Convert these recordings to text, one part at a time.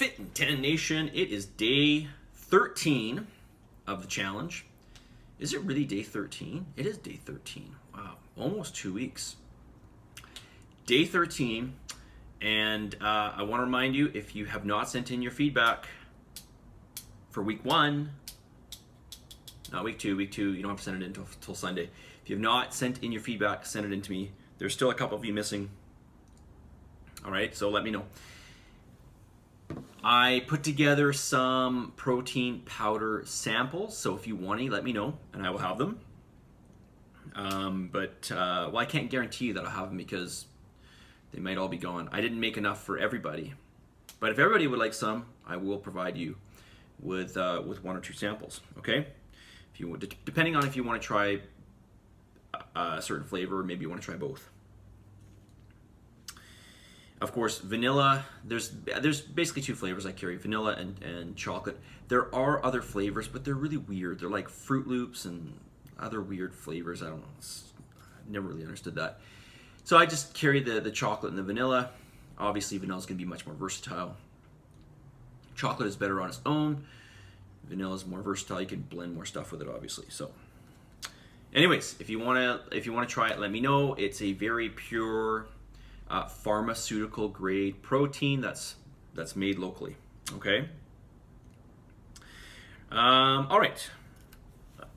Fitin10 Nation, it is day 13 of the challenge. Is it really day 13? It is day 13. Wow, almost 2 weeks. Day 13, and I want to remind you, if you have not sent in your feedback for week 1, not week 2, you don't have to send it in until Sunday. If you have not sent in your feedback, send it in to me. There's still a couple of you missing. All right, so let me know. I put together some protein powder samples, so if you want any, let me know, and I will have them. Well, I can't guarantee you that I'll have them because they might all be gone. I didn't make enough for everybody, but if everybody would like some, I will provide you with 1 or 2 samples. Okay, if you want, depending on if you want to try a certain flavor, maybe you want to try both. Of course, vanilla, there's basically 2 flavors I carry, vanilla and chocolate. There are other flavors, but they're really weird. They're like Fruit Loops and other weird flavors. I don't know. I've never really understood that. So I just carry the chocolate and the vanilla. Obviously, vanilla is going to be much more versatile. Chocolate is better on its own. Vanilla is more versatile. You can blend more stuff with it, obviously. So, anyways, if you want to try it, let me know. It's a very pure pharmaceutical grade protein that's made locally. Okay. All right.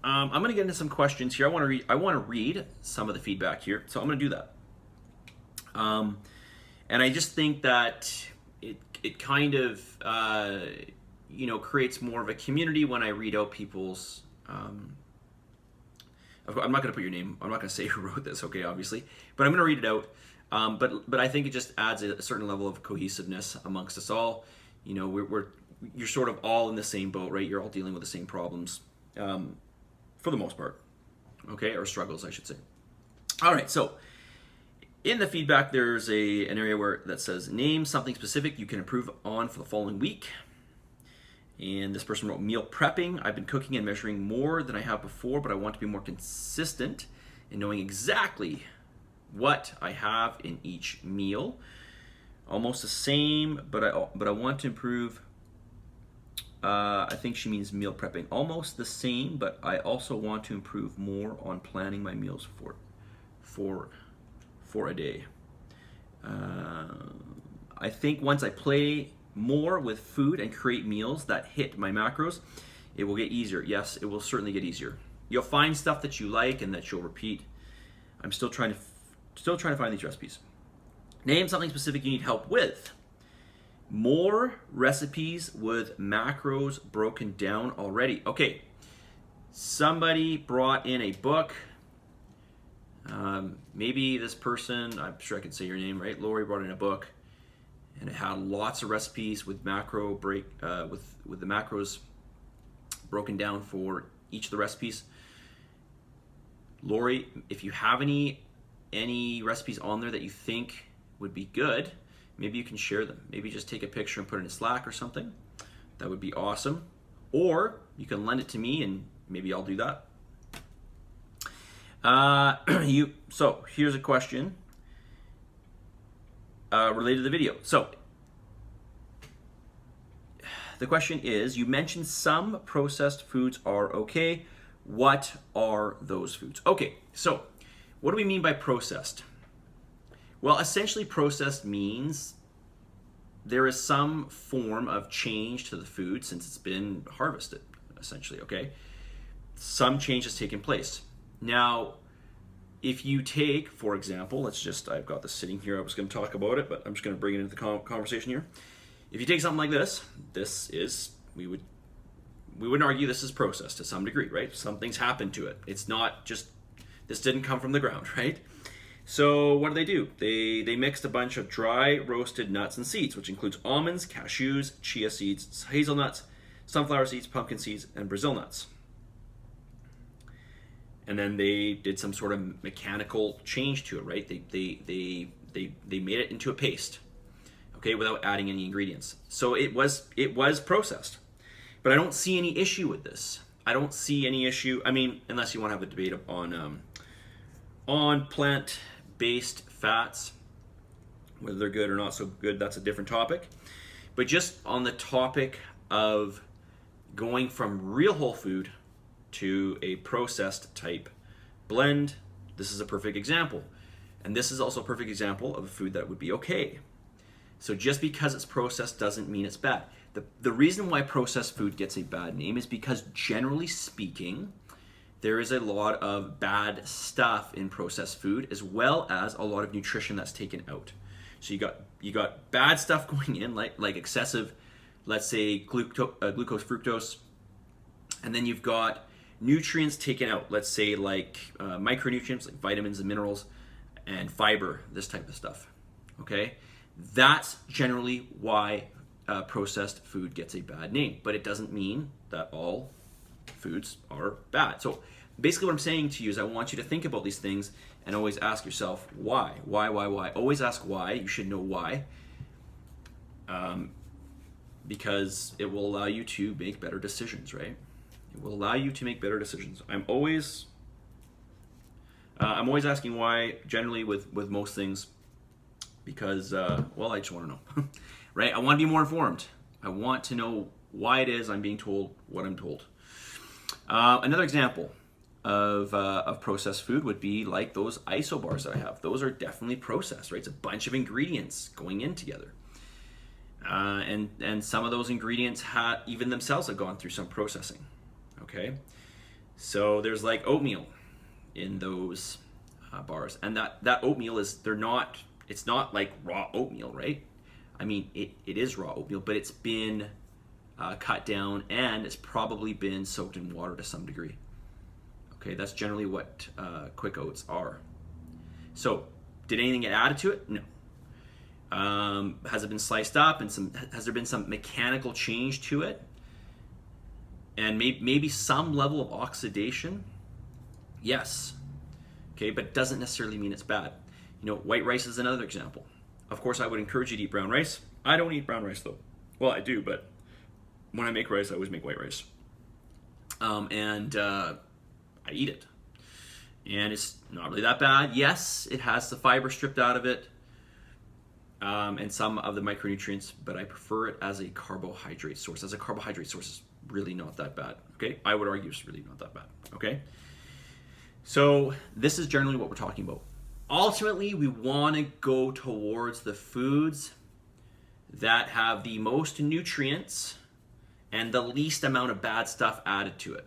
I'm going to get into some questions here. I want to read some of the feedback here, so I'm going to do that. And I just think that it kind of creates more of a community when I read out people's. I'm not going to put your name. I'm not going to say who wrote this. Okay, obviously, but I'm going to read it out. But I think it just adds a certain level of cohesiveness amongst us all. You know, you're sort of all in the same boat, right? You're all dealing with the same problems, for the most part, okay, or struggles, I should say. All right, so in the feedback, there's an area that says name something specific you can improve on for the following week. And this person wrote meal prepping. I've been cooking and measuring more than I have before, but I want to be more consistent in knowing exactly what I have in each meal. Almost the same, but I want to improve. I think she means meal prepping. Almost the same, but I also want to improve more on planning my meals for a day. I think once I play more with food and create meals that hit my macros, it will get easier. Yes, it will certainly get easier. You'll find stuff that you like and that you'll repeat. I'm still trying to find these recipes. Name something specific you need help with. More recipes with macros broken down already. Okay, somebody brought in a book. Maybe this person, I'm sure I can say your name, right? Lori brought in a book, and it had lots of recipes with with the macros broken down for each of the recipes. Lori, if you have any recipes on there that you think would be good, maybe you can share them. Maybe just take a picture and put it in Slack or something. That would be awesome. Or you can lend it to me and maybe I'll do that. So here's a question related to the video. So the question is, you mentioned some processed foods are okay. What are those foods? Okay, so what do we mean by processed? Well, essentially processed means there is some form of change to the food since it's been harvested, essentially, okay? Some change has taken place. Now, if you take, for example, I've got this sitting here, I was going to talk about it, but I'm just going to bring it into the conversation here. If you take something like this, we wouldn't argue this is processed to some degree, right? Something's happened to it. It's not just, this didn't come from the ground, right? So what do? They mixed a bunch of dry roasted nuts and seeds, which includes almonds, cashews, chia seeds, hazelnuts, sunflower seeds, pumpkin seeds, and Brazil nuts. And then they did some sort of mechanical change to it, right? They made it into a paste, okay, without adding any ingredients. So it was processed. But I don't see any issue with this. I don't see any issue. I mean, unless you want to have a debate on plant-based fats, whether they're good or not so good, that's a different topic. But just on the topic of going from real whole food to a processed type blend, this is a perfect example. And this is also a perfect example of a food that would be okay. So just because it's processed doesn't mean it's bad. The reason why processed food gets a bad name is because, generally speaking, there is a lot of bad stuff in processed food, as well as a lot of nutrition that's taken out. So you got bad stuff going in, like excessive, let's say, glucose, fructose, and then you've got nutrients taken out, let's say like micronutrients, like vitamins and minerals, and fiber, this type of stuff. Okay, that's generally why processed food gets a bad name, but it doesn't mean that all foods are bad. So basically what I'm saying to you is I want you to think about these things and always ask yourself why. Always ask why. You should know why, because it will allow you to make better decisions, right? It will allow you to make better decisions. I'm always asking why, generally with most things, because well, I just want to know. Right? I want to be more informed. I want to know why it is I'm being told what I'm told. Another example of processed food would be like those iso bars that I have. Those are definitely processed, right? It's a bunch of ingredients going in together. And some of those ingredients even themselves have gone through some processing. Okay? So there's like oatmeal in those bars. And that oatmeal it's not like raw oatmeal, right? I mean, it is raw oatmeal, but it's been cut down and it's probably been soaked in water to some degree. Okay, that's generally what quick oats are. So, did anything get added to it? No. Has it been sliced up and has there been some mechanical change to it? And maybe some level of oxidation? Yes. Okay, but it doesn't necessarily mean it's bad. You know, white rice is another example. Of course, I would encourage you to eat brown rice. I don't eat brown rice though. Well, I do, but when I make rice, I always make white rice. I eat it. And it's not really that bad. Yes, it has the fiber stripped out of it and some of the micronutrients, but I prefer it as a carbohydrate source. As a carbohydrate source, it's really not that bad. Okay? I would argue it's really not that bad. Okay? So this is generally what we're talking about. Ultimately, we want to go towards the foods that have the most nutrients and the least amount of bad stuff added to it.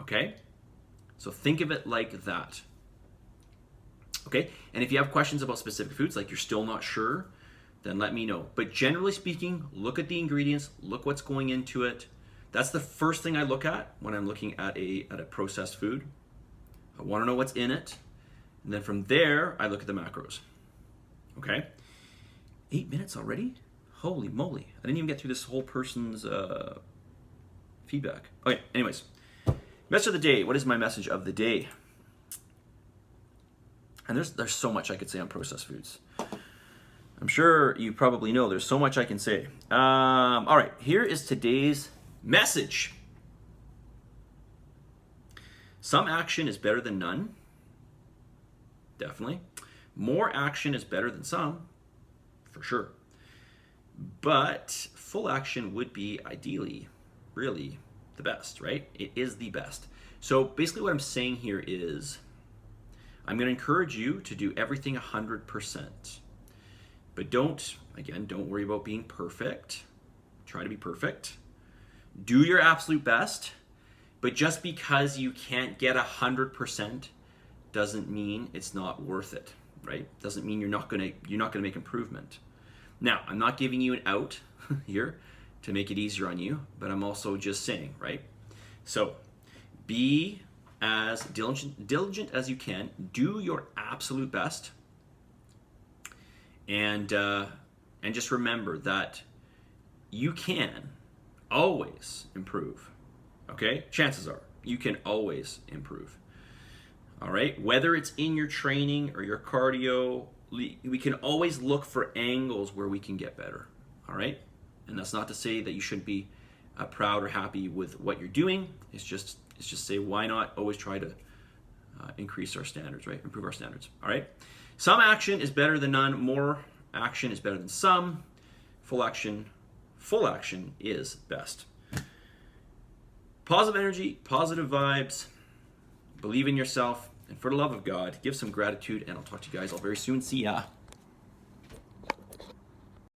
Okay? So think of it like that. Okay? And if you have questions about specific foods, like you're still not sure, then let me know. But generally speaking, look at the ingredients, look what's going into it. That's the first thing I look at when I'm looking at a processed food. I want to know what's in it. And then from there, I look at the macros. Okay? 8 minutes already? Holy moly. I didn't even get through this whole person's feedback. Okay, anyways. Message of the day. What is my message of the day? And there's so much I could say on processed foods. I'm sure you probably know there's so much I can say. All right, here is today's message. Some action is better than none. Definitely. More action is better than some, for sure. But full action would be ideally, really, the best, right? It is the best. So basically what I'm saying here is I'm going to encourage you to do everything 100%. But don't worry about being perfect. Try to be perfect. Do your absolute best. But just because you can't get 100% doesn't mean it's not worth it, right? Doesn't mean you're not gonna make improvement. Now, I'm not giving you an out here to make it easier on you, but I'm also just saying, right? So, be as diligent as you can. Do your absolute best, and just remember that you can always improve. Okay? Chances are you can always improve. All right? Whether it's in your training or your cardio, we can always look for angles where we can get better. All right? And that's not to say that you shouldn't be proud or happy with what you're doing. It's just say, why not always try to increase our standards, right? Improve our standards. All right? Some action is better than none. More action is better than some. Full action full action is best. Positive energy, positive vibes, believe in yourself, and for the love of God, give some gratitude, and I'll talk to you guys all very soon. See ya.